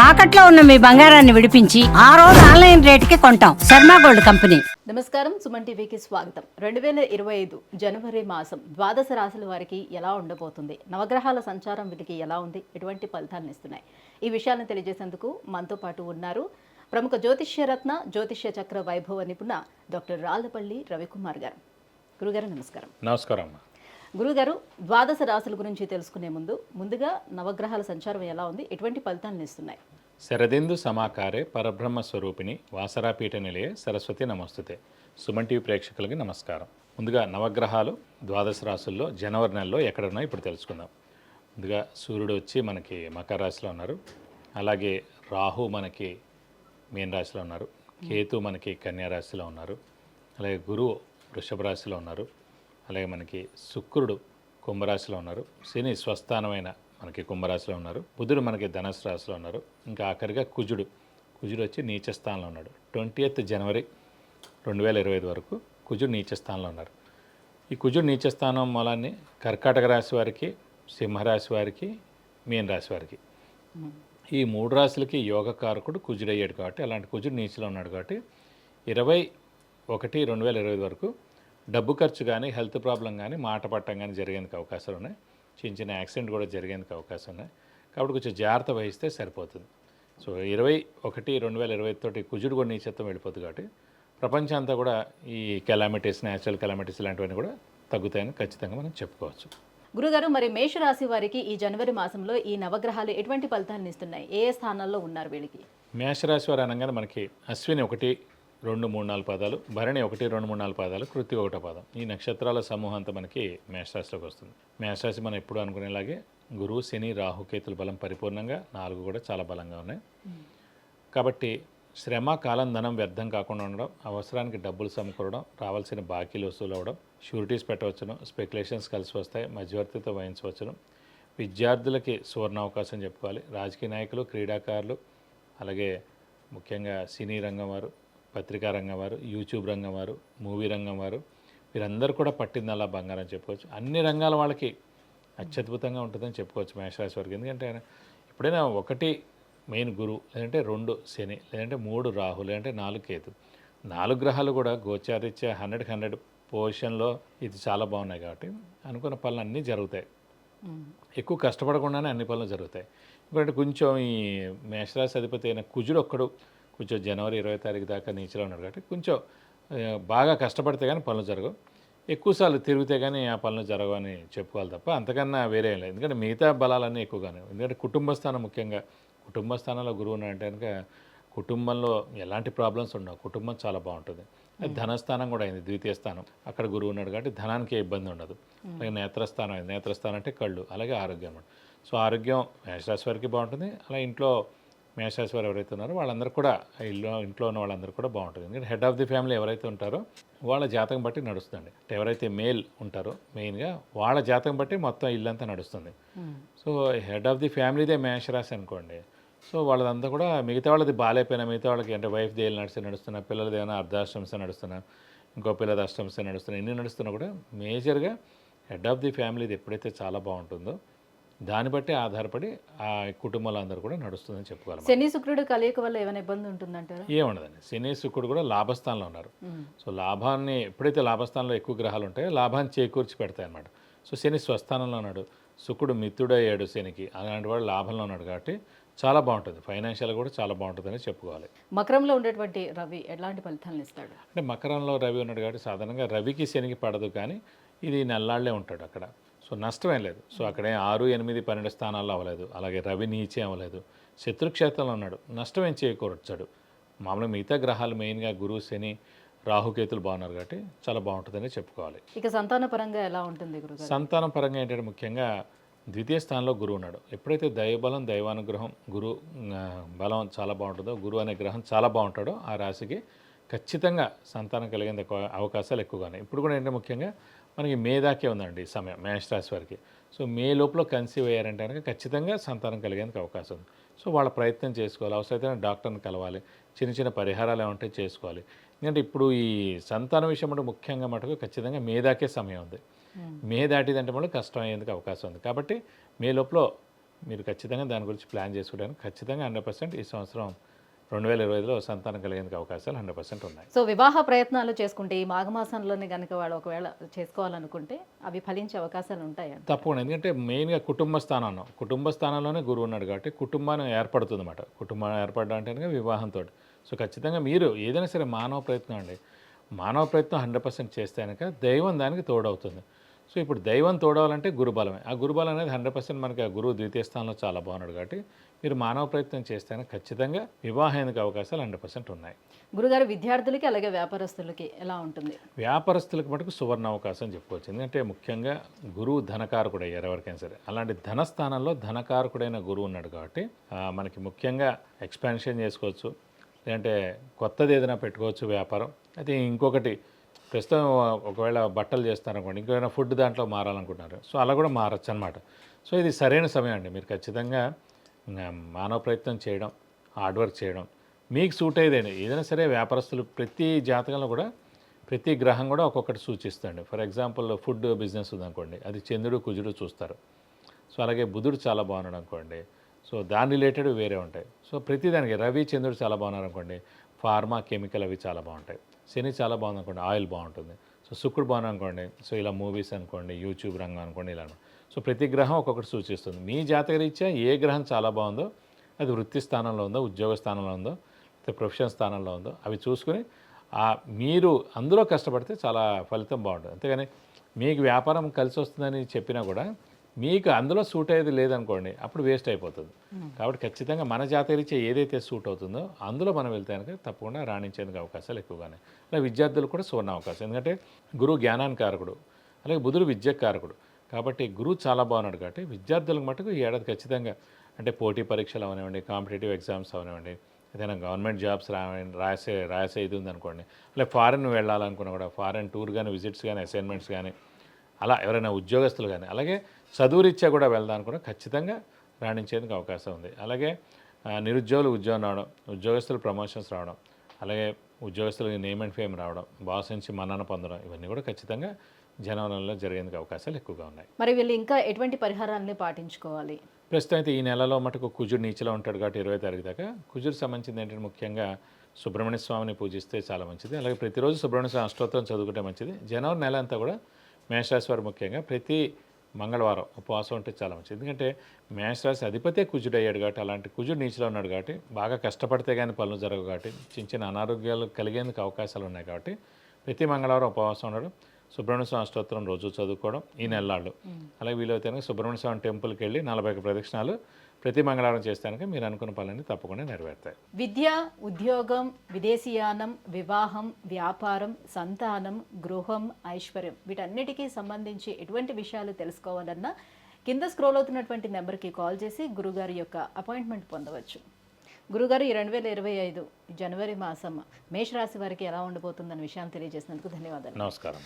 తాకట్లో ఉన్న మీ బంగారాన్ని విడిపించి ఆ రోజు ఆన్లైన్ రేటుకి కొంటాం. Sharma gold company. నమస్కారం, సుమన్ టీవీకి స్వాగతం. 2025 జనవరి మాసం ద్వాదశ రాశుల వారికి ఎలా ఉండబోతుంది, నవగ్రహాల సంచారం వీటికి ఎలా ఉంది, ఎటువంటి ఫలితాలను ఇస్తున్నాయి, ఈ విషయాలను తెలియజేసేందుకు మనతో పాటు ఉన్నారు ప్రముఖ జ్యోతిష్య రత్న జ్యోతిష్య చక్ర వైభవ నిపుణ డాక్టర్ రాళ్లపల్లి రవికుమార్ గారు. గురుగారు నమస్కారం. నమస్కారం. గురుగారు, ద్వాదశ రాశుల గురించి తెలుసుకునే ముందుగా నవగ్రహాల సంచారం ఎలా ఉంది, ఎటువంటి ఫలితాలను ఇస్తున్నాయి? శరదిందు సమాకారే పరబ్రహ్మ స్వరూపిణి వాసరాపీఠ నిలయే సరస్వతి నమస్తుతే. సుమన్ టీవీ ప్రేక్షకులకి నమస్కారం. ముందుగా నవగ్రహాలు ద్వాదశ రాశుల్లో జనవరి నెలలో ఎక్కడున్నాయో ఇప్పుడు తెలుసుకుందాం. ముందుగా సూర్యుడు వచ్చి మనకి మకర రాశిలో ఉన్నారు. అలాగే రాహు మనకి మీన రాశిలో ఉన్నారు. కేతు మనకి కన్యా రాశిలో ఉన్నారు. అలాగే గురువు వృషభ రాశిలో ఉన్నారు. అలాగే మనకి శుక్రుడు కుంభరాశిలో ఉన్నారు. శని స్వస్థానమైన మనకి కుంభరాశిలో ఉన్నారు. బుధుడు మనకి ధనుసు రాశిలో ఉన్నారు. ఇంకా ఆఖరిగా కుజుడు వచ్చి నీచ స్థానంలో ఉన్నాడు. 20th జనవరి 2025 వరకు కుజుడు నీచ స్థానంలో ఉన్నారు. ఈ కుజుడు నీచ స్థానం మూలాన్ని కర్కాటక రాశి వారికి, సింహరాశి వారికి, మీన రాశి వారికి, ఈ మూడు రాశులకి యోగకారకుడు కుజుడు అయ్యాడు కాబట్టి, అలాంటి కుజుడు నీచలో ఉన్నాడు కాబట్టి 21/2025 వరకు డబ్బు ఖర్చు కానీ, హెల్త్ ప్రాబ్లం కానీ, మాట పట్టం కానీ జరిగేందుకు అవకాశాలు ఉన్నాయి. చిన్న యాక్సిడెంట్ కూడా జరిగేందుకు అవకాశం ఉన్నాయి. కాబట్టి కొంచెం జాగ్రత్త వహిస్తే సరిపోతుంది. సో 21/2025 తోటి కుజుడు కూడా నీచత్వం వెళ్ళిపోతుంది కాబట్టి ప్రపంచం అంతా కూడా ఈ కెలామిటీస్, న్యాచురల్ కెలామిటీస్ ఇలాంటివన్నీ కూడా తగ్గుతాయని ఖచ్చితంగా మనం చెప్పుకోవచ్చు. గురుగారు, మరి మేషరాశి వారికి ఈ జనవరి మాసంలో ఈ నవగ్రహాలు ఎటువంటి ఫలితాలను ఇస్తున్నాయి? ఏ స్థానాల్లో ఉన్నారు వీళ్ళకి? మేషరాశి వారు అనగానే మనకి అశ్విని 1, 2, 3, 4 పాదాలు, భరణి 1, 2, 3, 4 పాదాలు, కృత్తిక 1 పాదం. ఈ నక్షత్రాల సమూహం అంతా మనకి మేషరాశిలోకి వస్తుంది. మేషరాశి మనం ఎప్పుడు అనుకునేలాగే గురువు, శని, రాహు, కేతుల బలం పరిపూర్ణంగా 4 కూడా చాలా బలంగా ఉన్నాయి. కాబట్టి శ్రమ, కాలం, ధనం వ్యర్థం కాకుండా ఉండడం, అవసరానికి డబ్బులు సమకూరడం, రావాల్సిన బాకీలు వసూలు అవ్వడం, షూరిటీస్ పెట్టవచ్చును, స్పెక్యులేషన్స్ కలిసి వస్తాయి, మధ్యవర్తితో వహించవచ్చును. విద్యార్థులకి సువర్ణ అవకాశం చెప్పుకోవాలి. రాజకీయ నాయకులు, క్రీడాకారులు, అలాగే ముఖ్యంగా సినీ రంగం వారు, పత్రికా రంగం వారు, యూట్యూబ్ రంగం వారు, మూవీ రంగం వారు, వీరందరూ కూడా పట్టిందల్లా బంగారం చెప్పుకోవచ్చు. అన్ని రంగాల వాళ్ళకి అత్యద్భుతంగా ఉంటుందని చెప్పుకోవచ్చు మేషరాశి వారికి. ఎందుకంటే ఎప్పుడైనా 1 మెయిన్ గురువు, లేదంటే 2 శని, లేదంటే 3 రాహు, లేదంటే 4 కేతు, 4 గ్రహాలు కూడా గోచారీత్యా 100 పొజిషన్లో ఇది చాలా బాగున్నాయి కాబట్టి అనుకున్న పనులు అన్నీ జరుగుతాయి. ఎక్కువ కష్టపడకుండానే అన్ని పనులు జరుగుతాయి. ఎందుకంటే కొంచెం ఈ మేషరాశి అధిపతి అయిన కుజుడు ఒక్కడు కొంచెం జనవరి 20 తారీఖు దాకా నీచలో ఉన్నాడు కాబట్టి కొంచెం బాగా కష్టపడితే కానీ పనులు జరగవు. ఎక్కువసార్లు తిరిగితే కానీ ఆ పనులు జరగవు అని చెప్పుకోవాలి తప్ప అంతకన్నా వేరే లేదు. ఎందుకంటే మిగతా బలాలన్నీ ఎక్కువగానే, ఎందుకంటే కుటుంబ స్థానం ముఖ్యంగా, కుటుంబ స్థానంలో గురువు ఉన్నాడంటే కనుక కుటుంబంలో ఎలాంటి ప్రాబ్లమ్స్ ఉండవు, కుటుంబం చాలా బాగుంటుంది. ధనస్థానం కూడా అయింది, ద్వితీయ స్థానం, అక్కడ గురువు ఉన్నాడు కాబట్టి ధనానికి ఏ ఇబ్బంది ఉండదు. అలాగే నేత్రస్థానం అయింది, నేత్రస్థానం అంటే కళ్ళు, అలాగే ఆరోగ్యం అన్నమాట. సో ఆరోగ్యం మేషరాశి వారికి బాగుంటుంది. అలా ఇంట్లో మేషరాశి వారు ఎవరైతే ఉన్నారో వాళ్ళందరూ కూడా, ఇంట్లో ఉన్న వాళ్ళందరూ కూడా బాగుంటుంది. ఎందుకంటే హెడ్ ఆఫ్ ది ఫ్యామిలీ ఎవరైతే ఉంటారో వాళ్ళ జాతకం బట్టి నడుస్తుంది. అంటే ఎవరైతే మేల్ ఉంటారో మెయిన్గా వాళ్ళ జాతకం బట్టి మొత్తం ఇల్లంతా నడుస్తుంది. సో హెడ్ ఆఫ్ ది ఫ్యామిలీదే మేషరాశి అనుకోండి, సో వాళ్ళదంతా కూడా మిగతా వాళ్ళది బాగాలేపోయినా, మిగతా వాళ్ళకి అంటే వైఫ్ దేలు నడుస్తున్నా, పిల్లలది ఏమైనా అర్ధాష్టంశ నడుస్తున్నా, ఇంకో పిల్లది అష్టంశ నడుస్తున్నా, ఎన్ని నడుస్తున్నా కూడా మేజర్గా హెడ్ ఆఫ్ ది ఫ్యామిలీది ఎప్పుడైతే చాలా బాగుంటుందో దాన్ని బట్టి ఆధారపడి ఆ కుటుంబంలో అందరూ కూడా నడుస్తుందని చెప్పుకోవాలి. శని శుక్రుడు కలయిక వల్ల ఏమైనా ఇబ్బంది ఉంటుందంటారా? ఏముండదండి. శని శుక్రుడు కూడా లాభస్థానంలో ఉన్నారు. సో లాభాన్ని ఎప్పుడైతే లాభస్థానంలో ఎక్కువ గ్రహాలు ఉంటాయో లాభాన్ని చేకూర్చి పెడతాయి అన్నమాట. సో శని స్వస్థానంలో ఉన్నాడు, శుక్రుడు మిత్రుడయ్యాడు శనికి, అలాంటి వాడు లాభంలో ఉన్నాడు కాబట్టి చాలా బాగుంటుంది. ఫైనాన్షియల్ కూడా చాలా బాగుంటుందని చెప్పుకోవాలి. మకరంలో ఉండేటువంటి రవి ఎలాంటి ఫలితాలను ఇస్తాడు? అంటే మకరంలో రవి ఉన్నాడు కాబట్టి సాధారణంగా రవికి శనికి పడదు, కానీ ఇది నెల్లాళ్లే ఉంటాడు అక్కడ. సో నష్టమేం లేదు. సో అక్కడే 6, 8, 12 స్థానాల్లో అవ్వలేదు. అలాగే రవి నీచే అవ్వలేదు, శత్రుక్షేత్రంలో ఉన్నాడు, నష్టం ఏం చేకూర్చాడు. మామూలుగా మిగతా గ్రహాలు మెయిన్గా గురువు, శని, రాహుకేతులు బాగున్నారు కాబట్టి చాలా బాగుంటుందని చెప్పుకోవాలి. ఇక సంతాన పరంగా ఎలా ఉంటుంది గురుగారు? సంతానం పరంగా ఏంటంటే ముఖ్యంగా ద్వితీయ స్థానంలో గురువు ఉన్నాడు. ఎప్పుడైతే దైవబలం, దైవానుగ్రహం, గురు బలం చాలా బాగుంటుందో, గురువు అనే గ్రహం చాలా బాగుంటాడో ఆ రాశికి ఖచ్చితంగా సంతానం కలిగేందుకు అవకాశాలు ఎక్కువగానే. ఇప్పుడు కూడా ఏంటంటే ముఖ్యంగా మనకి మే దాకే ఉందండి సమయం మేషరాశి వారికి. సో మే లోపల కన్సీవ్ అయ్యారంటే కనుక ఖచ్చితంగా సంతానం కలిగేందుకు అవకాశం ఉంది. సో వాళ్ళ ప్రయత్నం చేసుకోవాలి, అవసరమైతే డాక్టర్ని కలవాలి, చిన్న పరిహారాలు ఏమంటే చేసుకోవాలి. ఎందుకంటే ఇప్పుడు ఈ సంతానం విషయం అంటే ముఖ్యంగా మటుకు ఖచ్చితంగా మే దాకే సమయం ఉంది. మే దాటిదంటే మళ్ళీ కష్టం అయ్యేందుకు అవకాశం ఉంది. కాబట్టి మే లోపల మీరు ఖచ్చితంగా దాని గురించి ప్లాన్ చేసుకోవడానికి ఖచ్చితంగా 100% ఈ సంవత్సరం 2025లో సంతానం కలిగేందుకు అవకాశాలు 100% ఉన్నాయి. సో వివాహ ప్రయత్నాలు చేసుకుంటే ఈ మాఘమాసంలోనే కనుక వాళ్ళు ఒకవేళ చేసుకోవాలనుకుంటే అవి ఫలించే అవకాశాలు ఉంటాయా? తప్పకుండా. ఎందుకంటే మెయిన్గా కుటుంబ స్థానంలోనే గురువు ఉన్నాడు కాబట్టి కుటుంబాన్ని ఏర్పడుతుంది అన్నమాట. కుటుంబం ఏర్పడడం అంటే వివాహంతో. సో ఖచ్చితంగా మీరు ఏదైనా సరే మానవ ప్రయత్నం 100% చేస్తే కనుక దైవం దానికి తోడవుతుంది. సో ఇప్పుడు దైవం తోడవాలంటే గురుబలమే. ఆ గురుబలం అనేది 100% మనకి ఆ గురువు ద్వితీయ స్థానంలో చాలా బాగున్నాడు కాబట్టి మీరు మానవ ప్రయత్నం చేస్తే ఖచ్చితంగా వివాహానికి అవకాశాలు 100% ఉన్నాయి. గురుగారు విద్యార్థులకి అలాగే వ్యాపారస్తులకి ఎలా ఉంటుంది? వ్యాపారస్తులకు మటుకు సువర్ణ అవకాశం చెప్పుకోవచ్చు. ఎందుకంటే ముఖ్యంగా గురువు ధనకారకుడు అయ్యారు ఎవరికైనా సరే. అలాంటి ధనస్థానంలో ధనకారకుడైన గురువు ఉన్నాడు కాబట్టి మనకి ముఖ్యంగా ఎక్స్పాన్షన్ చేసుకోవచ్చు, లేదంటే కొత్తది ఏదైనా పెట్టుకోవచ్చు వ్యాపారం. అయితే ఇంకొకటి ప్రస్తుతం ఒకవేళ బట్టలు చేస్తారనుకోండి, ఇంకేమైనా ఫుడ్ దాంట్లో మారాలనుకుంటున్నారు, సో అలా కూడా మారచ్చు అనమాట. సో ఇది సరైన సమయం అండి. మీరు ఖచ్చితంగా మానవ ప్రయత్నం చేయడం, హార్డ్ వర్క్ చేయడం, మీకు సూట్ అయ్యేదండి. ఏదైనా సరే వ్యాపారస్తులు ప్రతి జాతకంలో కూడా ప్రతి గ్రహం కూడా ఒక్కొక్కటి సూచిస్తుంది. ఫర్ ఎగ్జాంపుల్ ఫుడ్ బిజినెస్ ఉందనుకోండి, అది చంద్రుడు కుజుడు చూస్తారు. సో అలాగే బుధుడు చాలా బాగున్నాడు అనుకోండి, సో దాని రిలేటెడ్ వేరే ఉంటాయి. సో ప్రతిదానికి రవి చంద్రుడు చాలా బాగున్నారు అనుకోండి, ఫార్మా కెమికల్ అవి చాలా బాగుంటాయి. శని చాలా బాగుంది అనుకోండి, ఆయిల్ బాగుంటుంది. సో శుక్రుడు బాగున్నాడు అనుకోండి, సో ఇలా మూవీస్ అనుకోండి, యూట్యూబ్ రంగం అనుకోండి, ఇలా. సో ప్రతి గ్రహం ఒక్కొక్కటి సూచిస్తుంది. మీ జాతక రీత్యా ఏ గ్రహం చాలా బాగుందో, అది వృత్తి స్థానంలో ఉందో, ఉద్యోగ స్థానంలో ఉందో, లేకపోతే ప్రొఫెషన్ స్థానంలో ఉందో అవి చూసుకుని మీరు అందులో కష్టపడితే చాలా ఫలితం బాగుంటుంది. అంతేగాని మీకు వ్యాపారం కలిసి వస్తుందని చెప్పినా కూడా మీకు అందులో సూట్ అయ్యేది లేదనుకోండి, అప్పుడు వేస్ట్ అయిపోతుంది. కాబట్టి ఖచ్చితంగా మన జాతకరీత్యా ఏదైతే సూట్ అవుతుందో అందులో మనం వెళ్తే కనుక తప్పకుండా రాణించేందుకు అవకాశాలు ఎక్కువగానే. అలా విద్యార్థులు కూడా సువర్ణ అవకాశం. ఎందుకంటే గురువు జ్ఞానానికి కారకుడు, అలాగే బుధుడు విద్యకు కారకుడు. కాబట్టి గురువు చాలా బాగున్నాడు కాబట్టి విద్యార్థులకు మటుకు ఈ ఏడాది ఖచ్చితంగా అంటే పోటీ పరీక్షలు అవనివ్వండి, కాంపిటేటివ్ ఎగ్జామ్స్ అవనివ్వండి, ఏదైనా గవర్నమెంట్ జాబ్స్ రాసే ఇది ఉందనుకోండి, అలాగే ఫారెన్ వెళ్ళాలనుకున్నా కూడా ఫారెన్ టూర్ కానీ, విజిట్స్ కానీ, అసైన్మెంట్స్ కానీ, అలా ఎవరైనా ఉద్యోగస్తులు కానీ, అలాగే చదువురీత్యా కూడా వెళ్దాను కూడా ఖచ్చితంగా రాణించేందుకు అవకాశం ఉంది. అలాగే నిరుద్యోగులు ఉద్యోగం రావడం, ఉద్యోగస్తులు ప్రమోషన్స్ రావడం, అలాగే ఉద్యోగస్తులకు నేమ్ అండ్ ఫేమ్ రావడం, బాస్ నుంచి మన్నన పొందడం, ఇవన్నీ కూడా ఖచ్చితంగా జనవరిలో జరిగేందుకు అవకాశాలు ఎక్కువగా ఉన్నాయి. మరి వీళ్ళు ఇంకా ఎటువంటి పరిహారాలని పాటించుకోవాలి? ప్రస్తుతం అయితే ఈ నెలలో మటుకు కుజుడు నీచలో ఉంటాడు కాబట్టి 20 తారీఖు దాకా కుజుడు సంబంధించింది ఏంటంటే ముఖ్యంగా సుబ్రహ్మణ్య స్వామిని పూజిస్తే చాలా మంచిది. అలాగే ప్రతిరోజు సుబ్రహ్మణ్య స్వామి అష్టోత్తరం చదువుకుంటే మంచిది. జనవరి నెల అంతా కూడా మేషరాశి వారు ముఖ్యంగా ప్రతి మంగళవారం ఉపవాసం ఉంటే చాలా మంచిది. ఎందుకంటే మేషరాశి అధిపతే కుజుడు అయ్యాడు కాబట్టి, అలాంటి కుజుడు నీచలో ఉన్నాడు కాబట్టి బాగా కష్టపడితే కానీ పనులు జరగవు కాబట్టి చిన్న చిన్న అనారోగ్యాలు కలిగేందుకు అవకాశాలు ఉన్నాయి కాబట్టి ప్రతి మంగళవారం ఉపవాసం ఉండడం, సుబ్రహ్మణ్య స్వామి అష్టోత్తరం రోజు చదువుకోవడం ఈ నెలలాళ్ళు. అలాగే వీలైతే సుబ్రహ్మణ్య స్వామి టెంపుల్కి వెళ్ళి 40 ప్రదక్షిణాలు ప్రతి మంగళవారం చేస్తానికి మీరు అనుకున్న పనులన్నీ తప్పకుండా నెరవేరుతాయి. విద్య, ఉద్యోగం, విదేశీయానం, వివాహం, వ్యాపారం, సంతానం, గృహం, ఐశ్వర్యం వీటన్నిటికీ సంబంధించి ఎటువంటి విషయాలు తెలుసుకోవాలన్నా కింద స్క్రోల్ అవుతున్నటువంటి నెంబర్కి కాల్ చేసి గురుగారి యొక్క అపాయింట్మెంట్ పొందవచ్చు. గురుగారు ఈ 2025 జనవరి మాసం మేషరాశి వారికి ఎలా ఉండబోతుందన్న విషయాన్ని తెలియజేసినందుకు ధన్యవాదాలు. నమస్కారం.